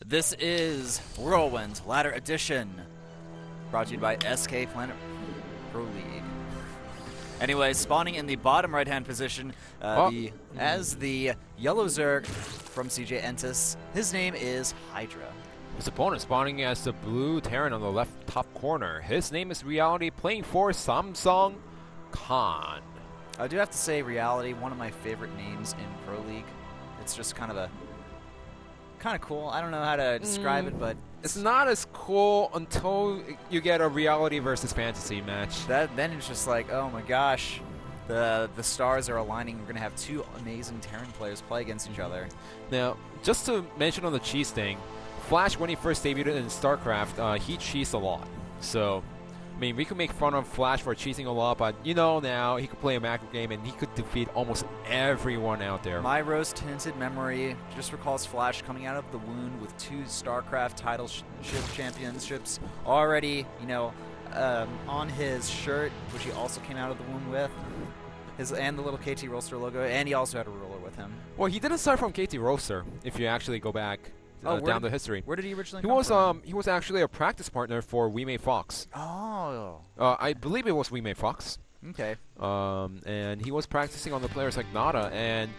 This is Whirlwind Ladder Edition, brought to you by SK Planet Pro League. Anyway, spawning in the bottom right-hand position as the yellow Zerg from CJ Entis. His name is Hydra. His opponent spawning as the blue Terran on the left top corner. His name is Reality, playing for Samsung Khan. I do have to say, Reality, one of my favorite names in Pro League. It's just kind of cool. I don't know how to describe it, but it's not as cool until you get a Reality versus Fantasy match. Then it's just like, oh my gosh, the stars are aligning. We're gonna have two amazing Terran players play against each other. Now, just to mention on the cheese thing, Flash, when he first debuted in StarCraft, he cheesed a lot. So, I mean, we could make fun of Flash for cheesing a lot, but you know now he could play a macro game and he could defeat almost everyone out there. My rose-tinted memory just recalls Flash coming out of the wound with 2 StarCraft title championships already, you know, on his shirt, which he also came out of the wound with. And the little KT Roaster logo, and he also had a ruler with him. Well, he didn't start from KT Roaster, if you actually go back. Down the history. Where did he originally come from? He was actually a practice partner for We Made Fox. Oh. I believe it was We Made Fox. Okay. And he was practicing on the players like Nada, and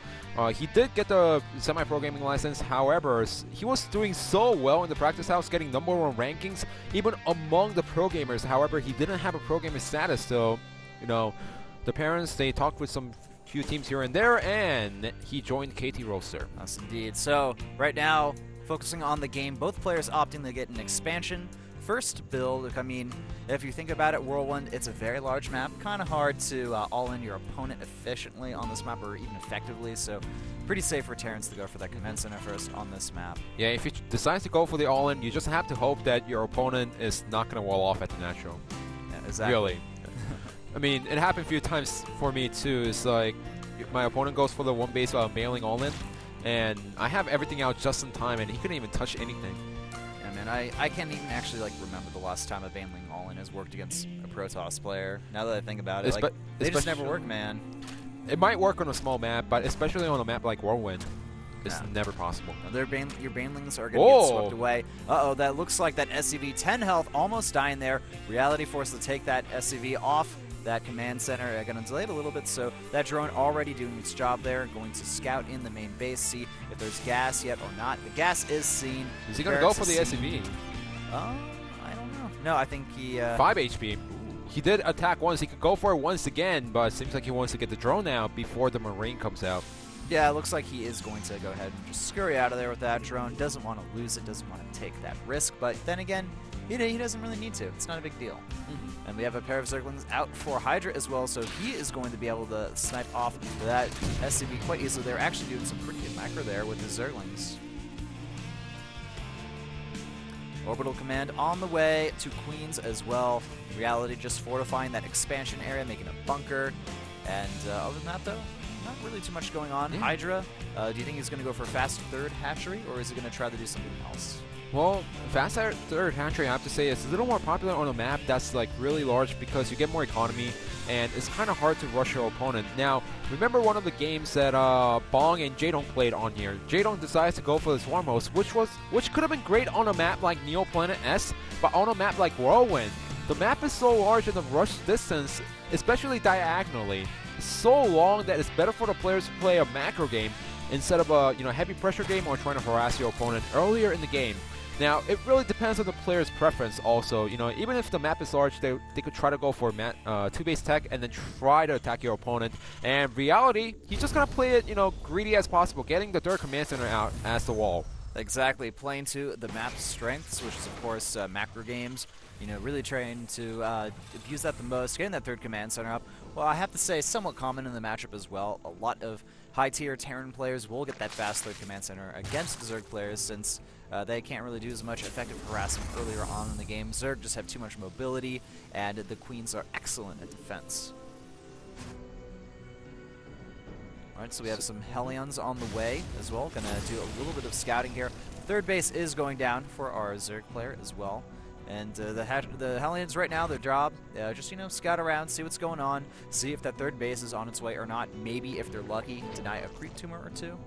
he did get the semi-pro gaming license. However, he was doing so well in the practice house, getting #1 rankings, even among the pro gamers. However, he didn't have a pro gamer status, so, you know, the parents, they talked with some few teams here and there, and he joined KT Roaster. Yes, indeed. So, right now, focusing on the game, both players opting to get an expansion. First build, I mean, if you think about it, Whirlwind, it's a very large map. Kind of hard to all-in your opponent efficiently on this map, or even effectively, so pretty safe for Terrans to go for that command center first on this map. Yeah, if you decide to go for the all-in, you just have to hope that your opponent is not going to wall off at the natural. Yeah, exactly. Really. I mean, it happened a few times for me, too. It's like, my opponent goes for the one base mailing all-in, and I have everything out just in time, and he couldn't even touch anything. Yeah, man, I can't even actually remember the last time a Baneling all-in has worked against a Protoss player. Now that I think about it, they just never work, man. It might work on a small map, but especially on a map like Whirlwind, it's never possible. No, your Banelings are going to get swept away. Uh-oh, that looks like that SCV 10 health almost dying there. Reality forced to take that SCV off that command center. Going to delay it a little bit, so that drone already doing its job there. Going to scout in the main base, see if there's gas yet or not. The gas is seen. Is he going to go for the SCV? I don't know. No, I think he... 5 HP. He did attack once. He could go for it once again, but it seems like he wants to get the drone out before the Marine comes out. Yeah, it looks like he is going to go ahead and just scurry out of there with that drone. Doesn't want to lose it, doesn't want to take that risk, but then again, he doesn't really need to. It's not a big deal. And we have a pair of Zerglings out for Hydra as well, so he is going to be able to snipe off that SCV quite easily. They're actually doing some pretty good macro there with the Zerglings. Orbital command on the way to Queens as well. Reality just fortifying that expansion area, making a bunker. And other than that, though, not really too much going on. Hydra, do you think he's going to go for a fast third hatchery, or is he going to try to do something else? Well, fast third hatchery, I have to say, is a little more popular on a map that's like really large because you get more economy, and it's kind of hard to rush your opponent. Now, remember one of the games that Bong and Jaedong played on here. Jaedong decides to go for the Swarm Host, which could have been great on a map like Neoplanet S, but on a map like Whirlwind, the map is so large and the rush distance, especially diagonally, is so long that it's better for the players to play a macro game instead of a heavy pressure game or trying to harass your opponent earlier in the game. Now, it really depends on the player's preference also. Even if the map is large, they could try to go for 2-base tech and then try to attack your opponent. And Reality, he's just going to play it, greedy as possible, getting the third command center out as the wall. Exactly, playing to the map's strengths, which is, of course, macro games. Really trying to abuse that the most, getting that third command center up. Well, I have to say, somewhat common in the matchup as well. A lot of high-tier Terran players will get that fast third command center against Zerg players, since they can't really do as much effective harassment earlier on in the game. Zerg just have too much mobility, and the Queens are excellent at defense. Alright, so we have some Hellions on the way as well. Gonna do a little bit of scouting here. Third base is going down for our Zerg player as well. And the Hellions right now, their job, just, scout around, see what's going on, see if that third base is on its way or not. Maybe, if they're lucky, deny a creep tumor or two.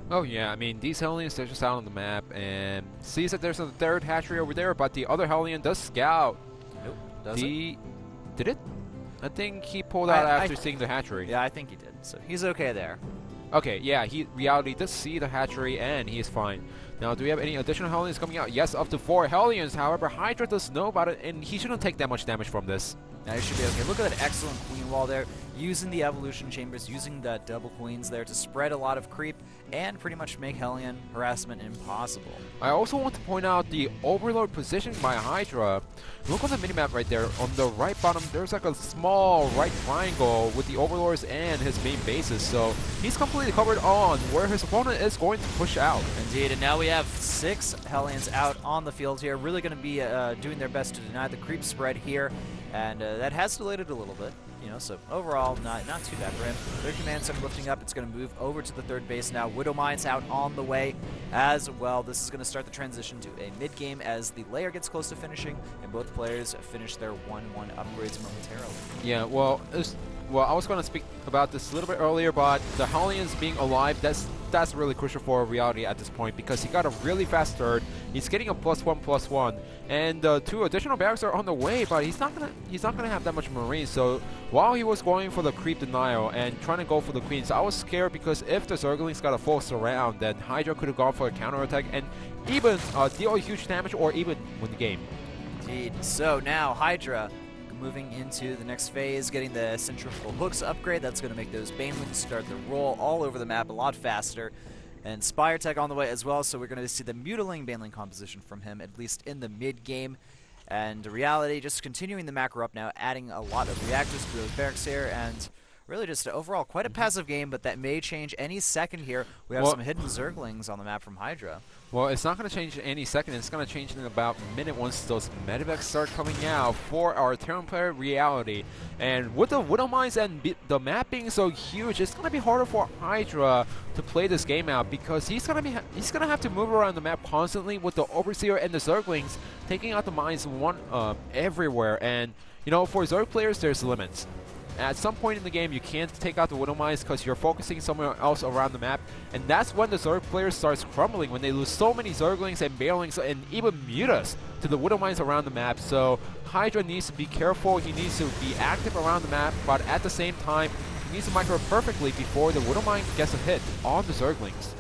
Oh yeah, I mean, these Hellions, they're just out on the map, and sees that there's a third hatchery over there, but the other Hellion does scout. Nope. Does it? Did it? I think he pulled out after seeing the hatchery. Yeah, I think he did. So he's okay there. Okay, yeah, Reality does see the hatchery, and he's fine. Now, do we have any additional Hellions coming out? Yes, up to 4 Hellions. However, Hydra does know about it, and he shouldn't take that much damage from this. Now he should be okay. Look at that excellent queen wall there, using the evolution chambers, using the double queens there to spread a lot of creep and pretty much make Hellion harassment impossible. I also want to point out the Overlord position by Hydra. Look on the minimap right there. On the right bottom, there's like a small right triangle with the Overlords and his main bases. So he's completely covered on where his opponent is going to push out. Indeed, and now we have 6 Hellions out on the field here, really going to be doing their best to deny the creep spread here. And that has delayed it a little bit, you know, so overall not too bad for him. Their command center lifting up. It's going to move over to the third base now. Widow Mines out on the way as well. This is going to start the transition to a mid-game as the layer gets close to finishing and both players finish their 1-1 upgrades momentarily. Yeah, well, I was going to speak about this a little bit earlier, but the Hellions being alive, that's really crucial for Reality at this point because he got a really fast third. He's getting a +1/+1, and 2 additional barracks are on the way, but he's not gonna have that much Marines. So while he was going for the creep denial and trying to go for the queens, I was scared because if the Zerglings got a full surround, then Hydra could have gone for a counterattack and even deal a huge damage or even win the game. Indeed. So now Hydra moving into the next phase, getting the centrifugal hooks upgrade. That's going to make those banelings start to roll all over the map a lot faster. And Spire Tech on the way as well, so we're going to see the Mutiling baneling composition from him, at least in the mid-game. And Reality just continuing the macro up now, adding a lot of reactors to those barracks here, and really just overall quite a passive game, but that may change any second here. We have some hidden Zerglings on the map from Hydra. Well, it's not going to change any second. It's going to change in about a minute once those medevacs start coming out for our Terran player Reality. And with the Widow Mines and the map being so huge, it's going to be harder for Hydra to play this game out because he's going to have to move around the map constantly with the Overseer and the Zerglings taking out the mines everywhere. And you know, for Zerg players, there's limits. At some point in the game, you can't take out the Widow Mines because you're focusing somewhere else around the map, and that's when the Zerg player starts crumbling, when they lose so many Zerglings and Banelings and even Mutas to the Widow Mines around the map. So Hydra needs to be careful, he needs to be active around the map, but at the same time, he needs to micro perfectly before the Widow Mine gets a hit on the Zerglings.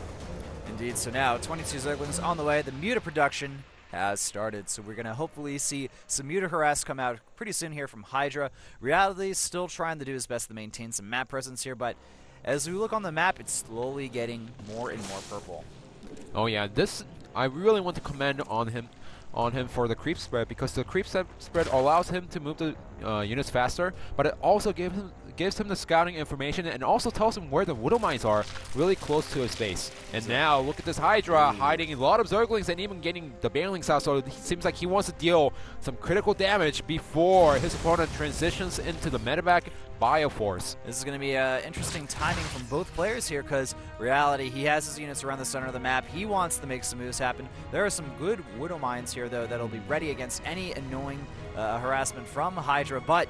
Indeed, so now 22 Zerglings on the way, the Muta production has started, so we're going to hopefully see some Muta harass come out pretty soon here from Hydra. Reality is still trying to do his best to maintain some map presence here, but as we look on the map, it's slowly getting more and more purple. Oh yeah, this I really want to commend on him for the creep spread, because the creep spread allows him to move the units faster, but it also gives him the scouting information and also tells him where the Widow Mines are really close to his base. And now look at this Hydra hiding a lot of Zerglings and even getting the Banelings out, so it seems like he wants to deal some critical damage before his opponent transitions into the medevac Bioforce. This is going to be interesting timing from both players here, because Reality, he has his units around the center of the map. He wants to make some moves happen. There are some good Widow Mines here, though, that'll be ready against any annoying harassment from Hydra, but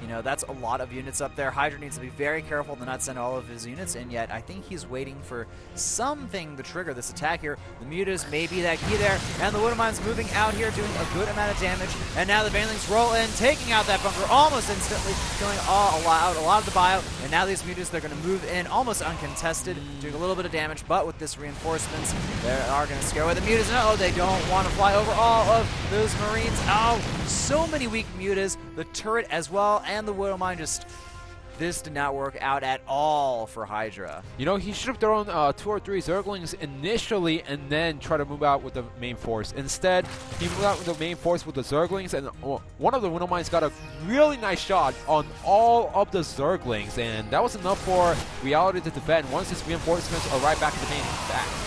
you know, that's a lot of units up there. Hydra needs to be very careful to not send all of his units in yet. I think he's waiting for something to trigger this attack here. The Mutas may be that key there, and the Widow Mines moving out here, doing a good amount of damage. And now the Banelings roll in, taking out that bunker almost instantly, killing a lot of the bio. And now these Mutas, they're going to move in almost uncontested, doing a little bit of damage, but with this reinforcements, they are going to scare away the Mutas. No, they don't want to fly over all of those Marines. Oh, so many weak Mutas. The turret as well, and the Widow Mine this did not work out at all for Hydra. You know, he should have thrown 2 or 3 Zerglings initially and then try to move out with the main force. Instead, he moved out with the main force with the Zerglings, and one of the Widow Mines got a really nice shot on all of the Zerglings, and that was enough for Reality to defend once his reinforcements are right back to the main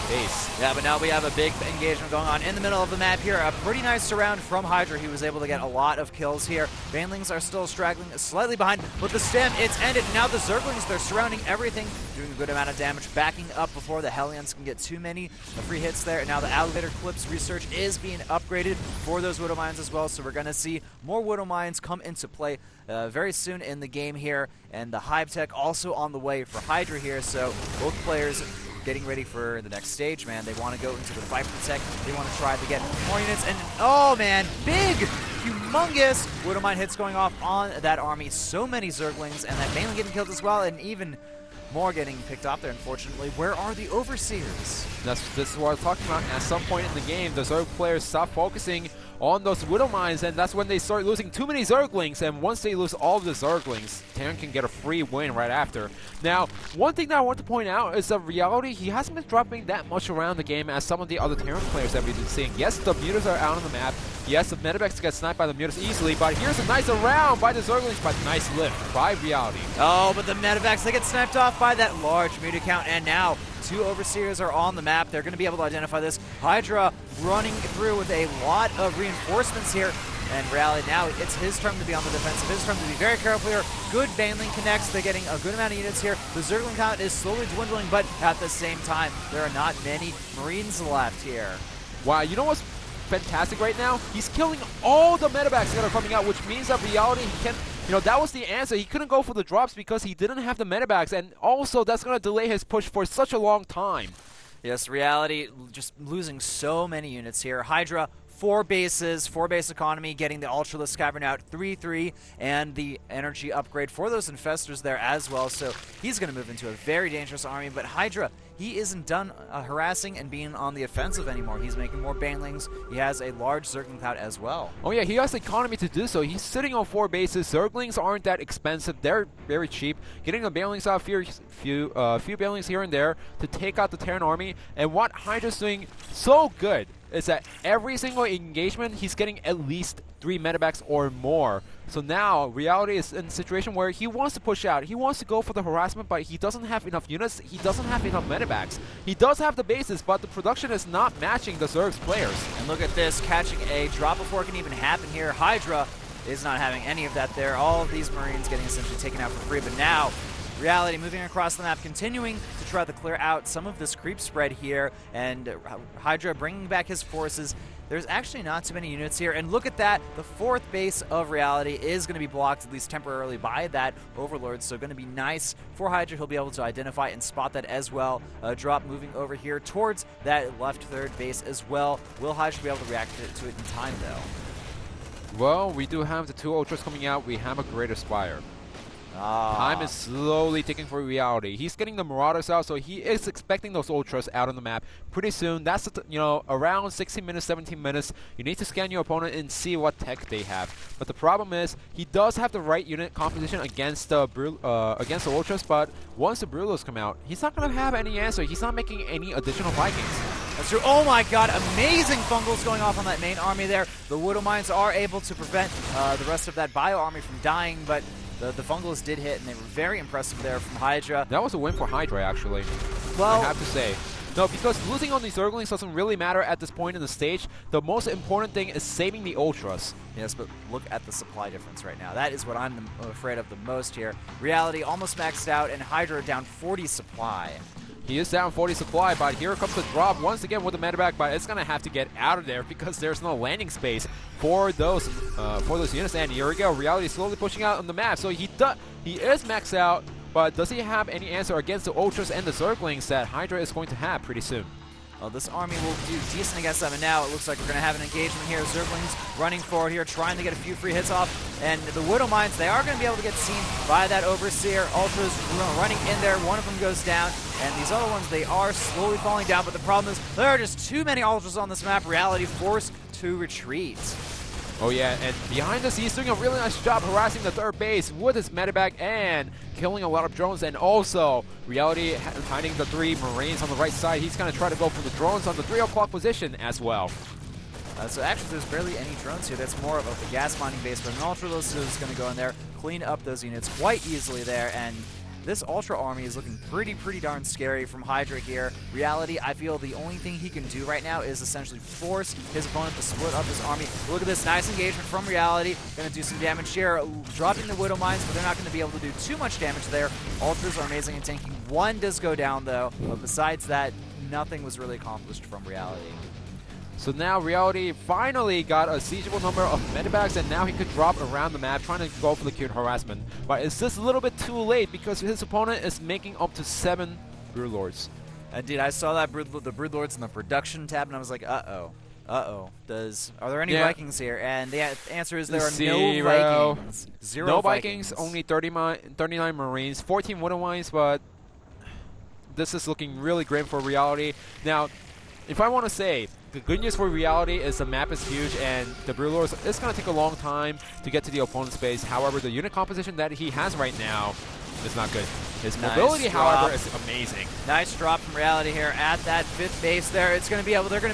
base. Yeah, but now we have a big engagement going on in the middle of the map here. A pretty nice surround from Hydra. He was able to get a lot of kills here. Banelings are still straggling slightly behind, but the stem, it's ended. Now the Zerglings, they're surrounding everything, doing a good amount of damage, backing up before the Hellions can get too many free hits there. And now the Alligator Clips research is being upgraded for those Widow Mines as well, so we're going to see more Widow Mines come into play very soon in the game here. And the Hive Tech also on the way for Hydra here, so both players getting ready for the next stage, man. They want to go into the fight protect. They want to try to get more units. And, oh, man, big, humongous Widowmine hits going off on that army. So many Zerglings, and that mainly getting killed as well, and even more getting picked off there, unfortunately. Where are the Overseers? This is what I was talking about. At some point in the game, the Zerg players stop focusing on those Widow Mines, and that's when they start losing too many Zerglings, and once they lose all of the Zerglings, Terran can get a free win right after. Now, one thing that I want to point out is that reality, he hasn't been dropping that much around the game as some of the other Terran players that we've been seeing. Yes, the mutas are out on the map. Yes, the medivacs get sniped by the mutas easily, but here's a nice round by the Zerglings, but nice lift by reality. Oh, but the medivacs, they get sniped off by that large muta count, and now 2 Overseers are on the map. They're going to be able to identify this. Hydra running through with a lot of reinforcements here. And Reality, now it's his turn to be on the defensive. His turn to be very careful here. Good Baneling connects. They're getting a good amount of units here. The Zergling count is slowly dwindling, but at the same time, there are not many Marines left here. Wow, you know what's fantastic right now? He's killing all the medivacs that are coming out, which means that Reality, he can... You know, that was the answer. He couldn't go for the drops because he didn't have the medivacs, and also that's going to delay his push for such a long time. Yes, Reality just losing so many units here. Hydra, 4 bases, 4 base economy, getting the Ultralisk Cavern out, 3-3, and the energy upgrade for those Infestors there as well. So he's going to move into a very dangerous army, but Hydra, he isn't done harassing and being on the offensive anymore. He's making more Banelings. He has a large Zergling cloud as well. Oh yeah, he has the economy to do so. He's sitting on 4 bases. Zerglings aren't that expensive. They're very cheap. Getting the Banelings out, few Banelings here and there to take out the Terran army. And what Hydra's doing so good is that every single engagement, he's getting at least 3 medivacs or more. So now, Reality is in a situation where he wants to push out. He wants to go for the harassment, but he doesn't have enough units. He doesn't have enough medivacs. He does have the bases, but the production is not matching the Zerg's players. And look at this, catching a drop before it can even happen here. Hydra is not having any of that there. All of these Marines getting essentially taken out for free, but now Reality moving across the map, continuing to try to clear out some of this creep spread here, and Hydra bringing back his forces. There's actually not too many units here, and look at that. The 4th base of Reality is going to be blocked, at least temporarily, by that Overlord, so going to be nice for Hydra. He'll be able to identify and spot that as well. Drop moving over here towards that left 3rd base as well. Will Hydra be able to react to it in time, though? Well, we do have the 2 Ultras coming out. We have a Greater Spire. Time is slowly ticking for Reality. He's getting the Marauders out, so he is expecting those Ultras out on the map pretty soon. That's, around 16 minutes, 17 minutes. You need to scan your opponent and see what tech they have. But the problem is, he does have the right unit composition against the Ultras, but once the Brulos come out, he's not going to have any answer. He's not making any additional Vikings. That's true. Oh my god, amazing fungals going off on that main army there. The Widow Mines are able to prevent the rest of that bio army from dying, but the fungals did hit, and they were very impressive there from Hydra. That was a win for Hydra, actually. Well, I have to say. No, because losing on these Zerglings doesn't really matter at this point in the stage. The most important thing is saving the Ultras. Yes, but look at the supply difference right now. That is what I'm afraid of the most here. Reality almost maxed out, and Hydra down 40 supply. He is down 40 supply, but here comes the drop once again with the medivac, but it's going to have to get out of there because there's no landing space for those units. And here we go, Reality slowly pushing out on the map. So he is maxed out, but does he have any answer against the Ultras and the Zerglings that Hydra is going to have pretty soon? Well, this army will do decent against them, and now it looks like we're going to have an engagement here. Zerglings running forward here, trying to get a few free hits off, and the Widow Mines, they are going to be able to get seen by that Overseer. Ultras running in there, one of them goes down, and these other ones, they are slowly falling down, but the problem is there are just too many Ultras on this map. Reality forced to retreat. Oh yeah, and behind us, he's doing a really nice job harassing the 3rd base with his medivac and killing a lot of drones, and also Reality hiding the 3 Marines on the right side. He's going to try to go for the drones on the 3 o'clock position as well. So actually, there's barely any drones here. That's more of a gas mining base, but an Ultralisk is going to go in there, clean up those units quite easily there, and this Ultra army is looking pretty darn scary from Hydra here. Reality, I feel the only thing he can do right now is essentially force his opponent to split up his army. Look at this nice engagement from Reality. Going to do some damage here, dropping the Widow Mines, but they're not going to be able to do too much damage there. Ultras are amazing in tanking. One does go down, though, but besides that, nothing was really accomplished from Reality. So now Reality finally got a siegeable number of medivacs, and now he could drop around the map trying to go for the cute harassment. But it's just a little bit too late because his opponent is making up to 7 Brewlords. Indeed, I saw that the Broodlords in the production tab, and I was like, uh-oh. Uh-oh. Are there any Vikings here? And the answer is there are no Vikings. Zero no Vikings. Only 39 Marines, 14 Whirlwinds, but this is looking really grim for Reality. Now, if I want to say, the good news for Reality is the map is huge, and the Broodlords, it's going to take a long time to get to the opponent's base. However, the unit composition that he has right now is not good. His mobility, however, is amazing. Nice drop from Reality here at that 5th base there. They're going to be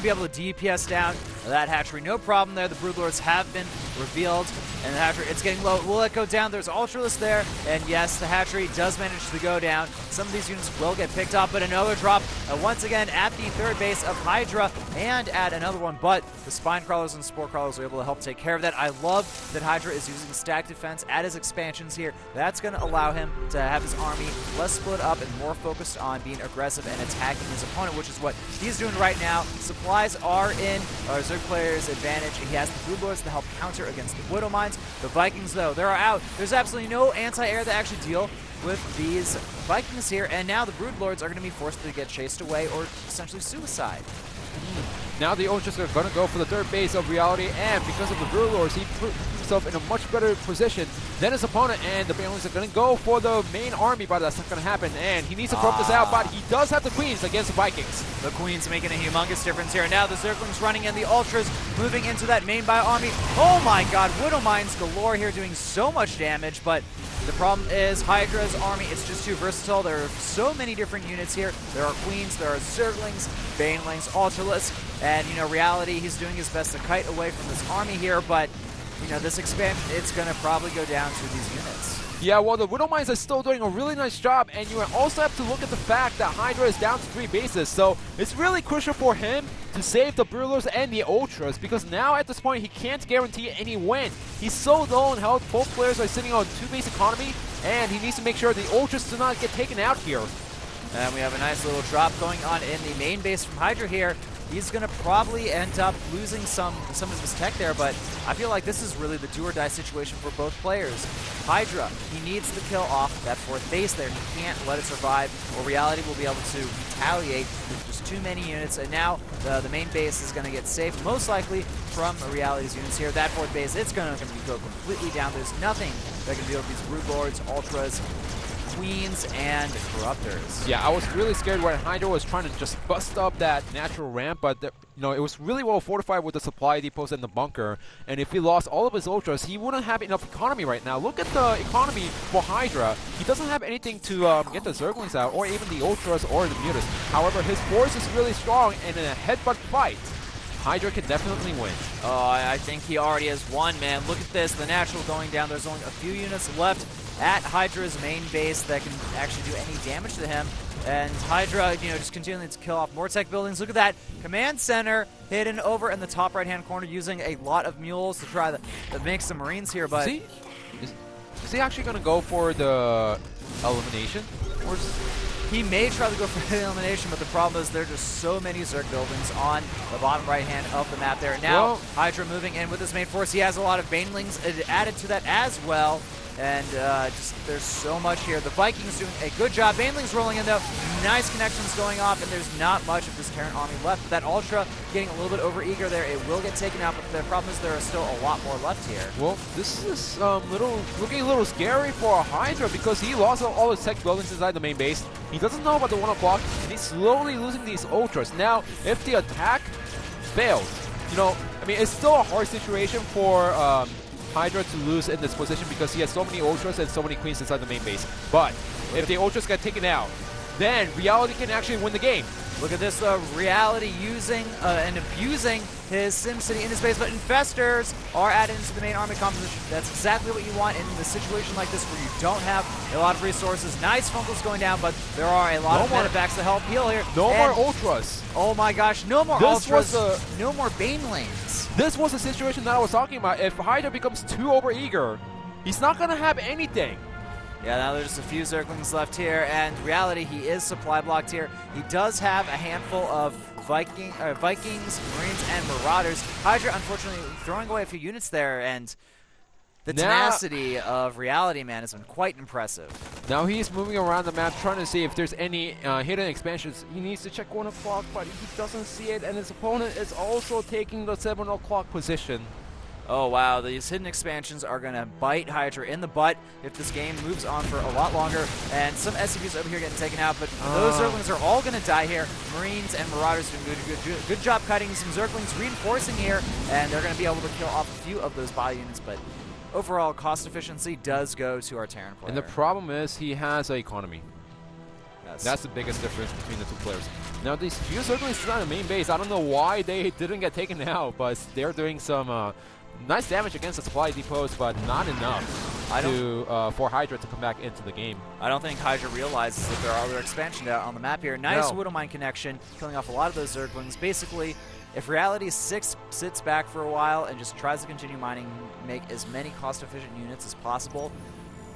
able to DPS down that hatchery. No problem there. The Broodlords have been revealed, and the hatchery, it's getting low. Will it go down? There's Ultralisk there, and yes, the hatchery does manage to go down. Some of these units will get picked up, but another drop once again at the 3rd base of Hydra, and at another one, but the Spine Crawlers and Spore Crawlers are able to help take care of that. I love that Hydra is using stack defense at his expansions here. That's going to allow him to have his army less split up and more focused on being aggressive and attacking his opponent, which is what he's doing right now. Supplies are in our Zerg player's advantage. He has the Broodlords to help counter against the Widow Mines. The Vikings, though, they're out. There's absolutely no anti-air that actually deal with these Vikings here, and now the Broodlords are going to be forced to get chased away or essentially suicide. Now the Ultras are going to go for the 3rd base of Reality, and because of the Broodlords, he put himself in a much better position than his opponent, and the Banelings are going to go for the main army, but that's not going to happen, and he needs to corrupt this out, but he does have the Queens against the Vikings. The Queens making a humongous difference here. Now the Zerglings running in, the Ultras moving into that main bio army. Oh my god, Widow Mines galore here doing so much damage, but the problem is Hydra's army, it's just too versatile. There are so many different units here. There are Queens, there are Zerglings, Banelings, Ultralisk, and, you know, Reality, he's doing his best to kite away from this army here, but, you know, this expansion, it's going to probably go down to these units. Yeah, well, the Widow Mines are still doing a really nice job, and you also have to look at the fact that Hydra is down to 3 bases, so it's really crucial for him to save the Broodlords and the Ultras, because now at this point he can't guarantee any win. He's so low in health, both players are sitting on 2 base economy, and he needs to make sure the Ultras do not get taken out here. And we have a nice little drop going on in the main base from Hydra here. He's going to probably end up losing some of his tech there, but I feel like this is really the do-or-die situation for both players. Hydra, he needs to kill off that 4th base there. He can't let it survive, or Reality will be able to retaliate with just too many units, and now the main base is going to get saved, most likely from Reality's units here. That 4th base, it's going to go completely down. There's nothing that can deal with these Broodlords, Ultras, Queens, and Corruptors. Yeah, I was really scared when Hydra was trying to just bust up that natural ramp, but you know, it was really well fortified with the supply depots and the bunker, and if he lost all of his Ultras, he wouldn't have enough economy right now. Look at the economy for Hydra. He doesn't have anything to get the Zerglings out, or even the Ultras or the Mutas. However, his force is really strong, and in a headbutt fight, Hydra can definitely win. Oh, I think he already has won, man. Look at this, the natural going down. There's only a few units left at Hydra's main base that can actually do any damage to him. And Hydra, you know, just continuing to kill off more tech buildings. Look at that command center hidden over in the top right-hand corner, using a lot of mules to try to make some Marines here. But is he actually going to go for the elimination? Or he may try to go for the elimination, but the problem is there are just so many Zerg buildings on the bottom right-hand of the map there. Now, well, Hydra moving in with his main force. He has a lot of Banelings added to that as well. And just there's so much here. The Vikings doing a good job. Banelings rolling in, though. Nice connections going off, and there's not much of this Terran army left. But that Ultra getting a little bit over-eager there. It will get taken out, but the problem is there are still a lot more left here. Well, this is looking a little scary for Hydra, because he lost all his tech buildings inside the main base. He doesn't know about the 1 o'clock, and he's slowly losing these Ultras. Now, if the attack fails, you know, I mean, it's still a hard situation for Hydra to lose in this position, because he has so many Ultras and so many Queens inside the main base. But if the Ultras get taken out, then Reality can actually win the game. Look at this, Reality using and abusing his SimCity in his base, but Infestors are added into the main army composition. That's exactly what you want in a situation like this, where you don't have a lot of resources. Nice Funkles going down, but there are a lot of medevacts to help heal here. No more Ultras. Oh my gosh, no more Ultras, no more Banelings. This was the situation that I was talking about. If Hydra becomes too overeager, he's not going to have anything. Yeah, now there's just a few Zerglings left here, and Reality, he is supply blocked here. He does have a handful of Vikings, Marines, and Marauders. Hydra, unfortunately, throwing away a few units there, and the tenacity of Reality, man, has been quite impressive. Now he's moving around the map trying to see if there's any hidden expansions. He needs to check 1 o'clock, but he doesn't see it, and his opponent is also taking the 7 o'clock position. Oh wow, these hidden expansions are going to bite Hydra in the butt if this game moves on for a lot longer. And some SCVs over here getting taken out, but those Zerglings are all going to die here. Marines and Marauders doing good job cutting some Zerglings, reinforcing here, and they're going to be able to kill off a few of those bio units, but overall cost efficiency does go to our Terran player. And the problem is he has an economy. Yes. That's the biggest difference between the two players. Now these few Zerglings on the main base, I don't know why they didn't get taken out, but they're doing some nice damage against the supply depots, but not enough for Hydra to come back into the game. I don't think Hydra realizes that there are other expansions out on the map here. Nice Widowmine connection, killing off a lot of those Zerglings. Basically, if Reality 6 sits back for a while and just tries to continue mining, make as many cost-efficient units as possible,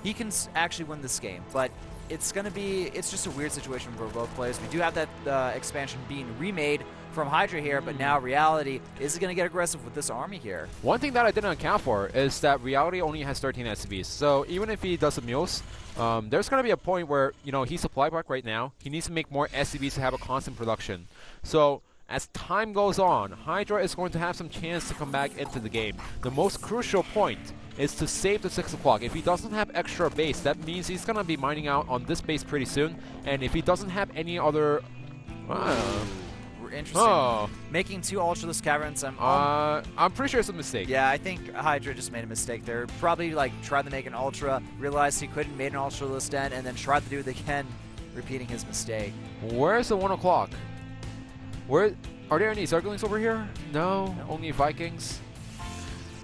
he can actually win this game. But it's just a weird situation for both players. We do have that expansion being remade from Hydra here, but now Reality is going to get aggressive with this army here. One thing that I didn't account for is that Reality only has 13 SCVs. So even if he does the mules, there's going to be a point where, you know, he's supply block right now. He needs to make more SCVs to have a constant production. So as time goes on, Hydra is going to have some chance to come back into the game. The most crucial point is to save the 6 o'clock. If he doesn't have extra base, that means he's going to be mining out on this base pretty soon. And if he doesn't have any other... Interesting. Making 2 Ultralisk Caverns. I'm pretty sure it's a mistake. Yeah, I think Hydra just made a mistake there. Probably like tried to make an Ultra, realized he couldn't, made an Ultralisk Den, and then tried to do it again, repeating his mistake. Where's the 1 o'clock? Are there any Zerglings over here? No, only Vikings.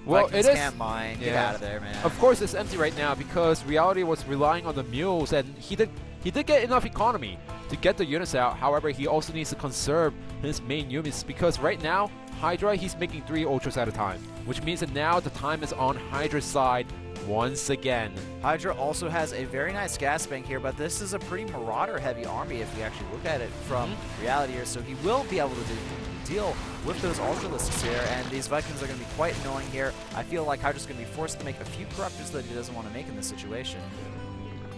Well, Vikings it is. Can't mine. Get out of there, man. Of course, it's empty right now because Reality was relying on the mules, and he did get enough economy to get the units out. However, he also needs to conserve his main units because right now, Hydra, he's making 3 Ultras at a time, which means that now the time is on Hydra's side once again. Hydra also has a very nice gas bank here, but this is a pretty Marauder-heavy army if you actually look at it from Reality here, so he will be able to deal with those Ultralisks here, and these Vikings are going to be quite annoying here. I feel like Hydra's going to be forced to make a few corruptors that he doesn't want to make in this situation.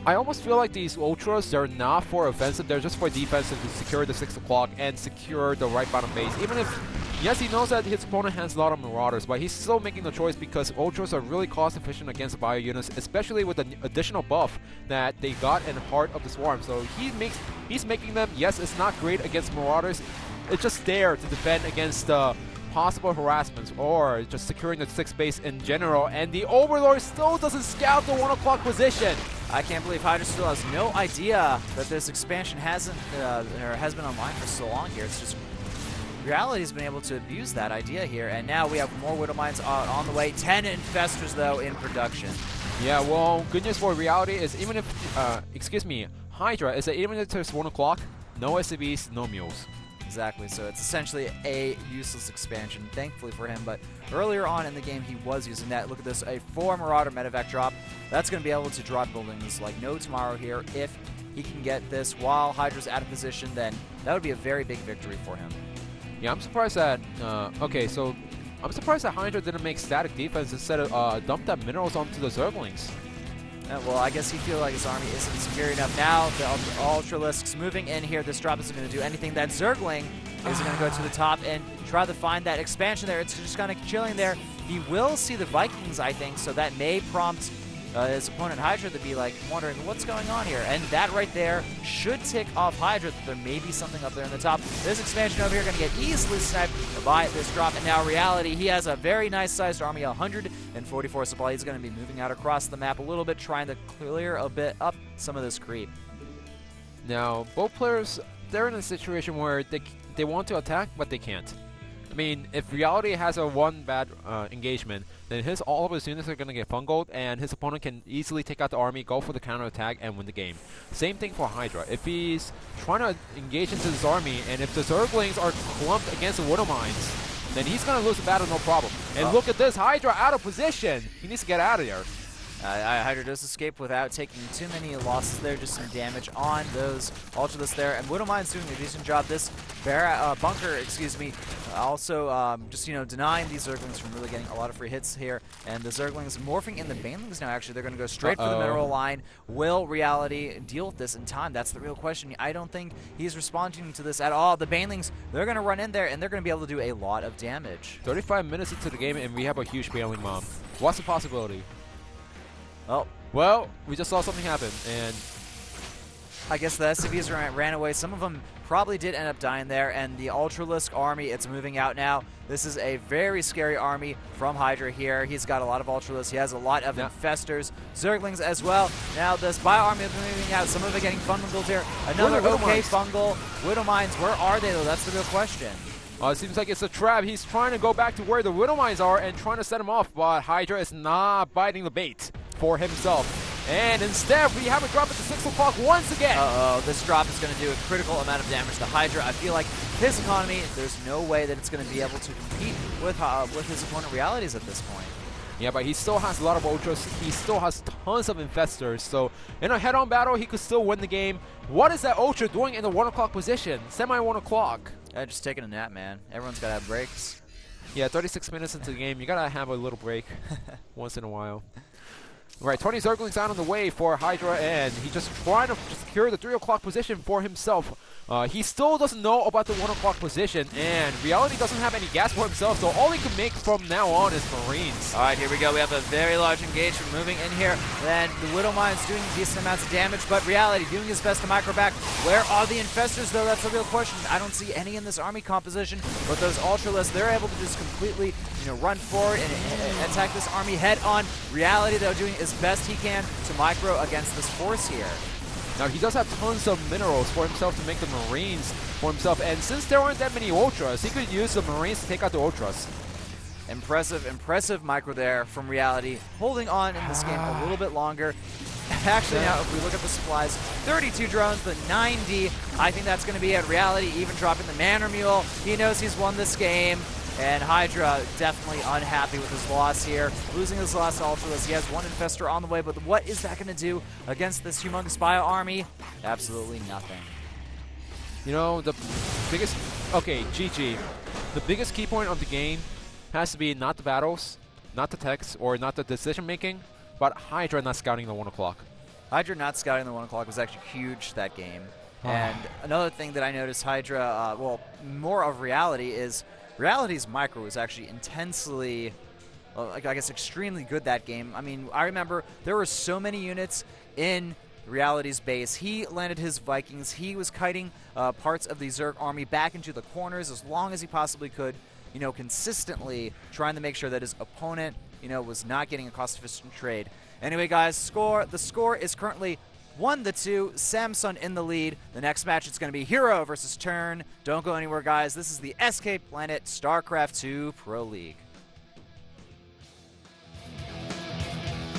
I almost feel like these Ultras, they're not for offensive, they're just for defensive to secure the 6 o'clock and secure the right bottom base. Even if, yes, he knows that his opponent has a lot of Marauders, but he's still making the choice because Ultras are really cost efficient against the bio units, especially with the additional buff that they got in Heart of the Swarm. So he's making them, yes, it's not great against Marauders, it's just there to defend against possible harassments or just securing the 6th base in general, and the Overlord still doesn't scout the 1 o'clock position. I can't believe Hydra still has no idea that this expansion has been online for so long here. It's just Reality's been able to abuse that idea here, and now we have more Widow Mines on the way. 10 Infestors, though, in production. Yeah, well, good news for Reality is even if, Hydra is that even if there's 1 o'clock, no SCVs, no mules. Exactly, so it's essentially a useless expansion, thankfully for him, but earlier on in the game he was using that. Look at this, a 4 Marauder medevac drop. That's going to be able to drop buildings like no tomorrow here. If he can get this while Hydra's out of position, then that would be a very big victory for him. Yeah, I'm surprised that, I'm surprised that Hydra didn't make static defense instead of dump that minerals onto the Zerglings. Well, I guess he feels like his army isn't secure enough now. The Ultralisks moving in here. This drop isn't going to do anything. That Zergling is going to go to the top and try to find that expansion there. It's just kind of chilling there. He will see the Vikings, I think, so that may prompt his opponent Hydra to be like wondering what's going on here. And that right there should tick off Hydra that there may be something up there in the top. This expansion over here going to get easily sniped by this drop. And now Reality, he has a very nice sized army, 144 supply. He's going to be moving out across the map a little bit, trying to clear a bit up some of this creep. Now, both players, they're in a situation where they want to attack, but they can't. I mean, if Reality has a one bad engagement, then all of his units are going to get fungoed, and his opponent can easily take out the army, go for the counterattack, and win the game. Same thing for Hydra. If he's trying to engage into his army, and if the Zerglings are clumped against the Widow Mines, then he's going to lose the battle no problem. And look at this, Hydra out of position. He needs to get out of there. Hydra does escape without taking too many losses there, just some damage on those Ultralisks there. And Widow Mine's doing a decent job. This bunker, Also, just, denying these Zerglings from really getting a lot of free hits here. And the Zerglings morphing in the Banelings now, actually. They're going to go straight for the mineral line. Will Reality deal with this in time? That's the real question. I don't think he's responding to this at all. The Banelings, they're going to run in there, and they're going to be able to do a lot of damage. 35 minutes into the game, and we have a huge Baneling bomb. What's the possibility? Well, we just saw something happen, and I guess the SCVs ran away. Some of them probably did end up dying there, and the Ultralisk army, it's moving out now. This is a very scary army from Hydra here. He's got a lot of Ultralisks. He has a lot of Infestors, Zerglings as well. Now this Bio army is moving out. Some of it getting fungled here. Another okay fungal. Widow Mines, where are they though? That's the real question. It seems like it's a trap. He's trying to go back to where the Widow Mines are and trying to set him off, but Hydra is not biting the bait for himself. And instead, we have a drop at the 6 o'clock once again. This drop is going to do a critical amount of damage to Hydra. I feel like his economy, there's no way that it's going to be able to compete with his opponent Realities at this point. Yeah, but he still has a lot of Ultras. He still has tons of Infestors. So in a head-on battle, he could still win the game. What is that Ultra doing in the 1 o'clock position? Semi-1 o'clock. Just taking a nap, man. Everyone's got to have breaks. Yeah, 36 minutes into the game, you got to have a little break once in a while. Right, 20 Zerglings out on the way for Hydra, and he just trying to secure the 3 o'clock position for himself. He still doesn't know about the 1 o'clock position, and Reality doesn't have any gas for himself, so all he can make from now on is Marines. All right, here we go. We have a very large engagement moving in here. Then the Widow Mine's doing decent amounts of damage, but Reality doing his best to micro back. Where are the Infestors, though? That's the real question. I don't see any in this army composition, but those Ultralisks, they're able to just completely, run forward and attack this army head on. Reality, though, doing as best he can to micro against this force here. Now, he does have tons of minerals for himself to make the Marines for himself, and since there aren't that many Ultras, he could use the Marines to take out the Ultras. Impressive micro there from Reality, holding on in this game a little bit longer. Actually, now, if we look at the supplies, 32 drones, the 90. I think that's going to be at Reality, even dropping the Manor Mule. He knows he's won this game. And Hydra definitely unhappy with his loss here. Losing his last Ultralisk. He has one Infestor on the way, but what is that going to do against this humongous Bio army? Absolutely nothing. The biggest... Okay, GG. The biggest key point of the game has to be not the battles, not the techs, or not the decision-making, but Hydra not scouting the 1 o'clock. Hydra not scouting the 1 o'clock was actually huge that game. And another thing that I noticed Hydra, more of Reality is... Reality's micro was actually intensely, I guess, extremely good that game. I mean, I remember there were so many units in Reality's base. He landed his Vikings. He was kiting parts of the Zerg army back into the corners as long as he possibly could, consistently trying to make sure that his opponent, was not getting a cost-efficient trade. Anyway, guys, the score is currently 1-2, Samsung in the lead. The next match, it's going to be Hero versus Turn. Don't go anywhere, guys. This is the SK Planet StarCraft 2 Pro League.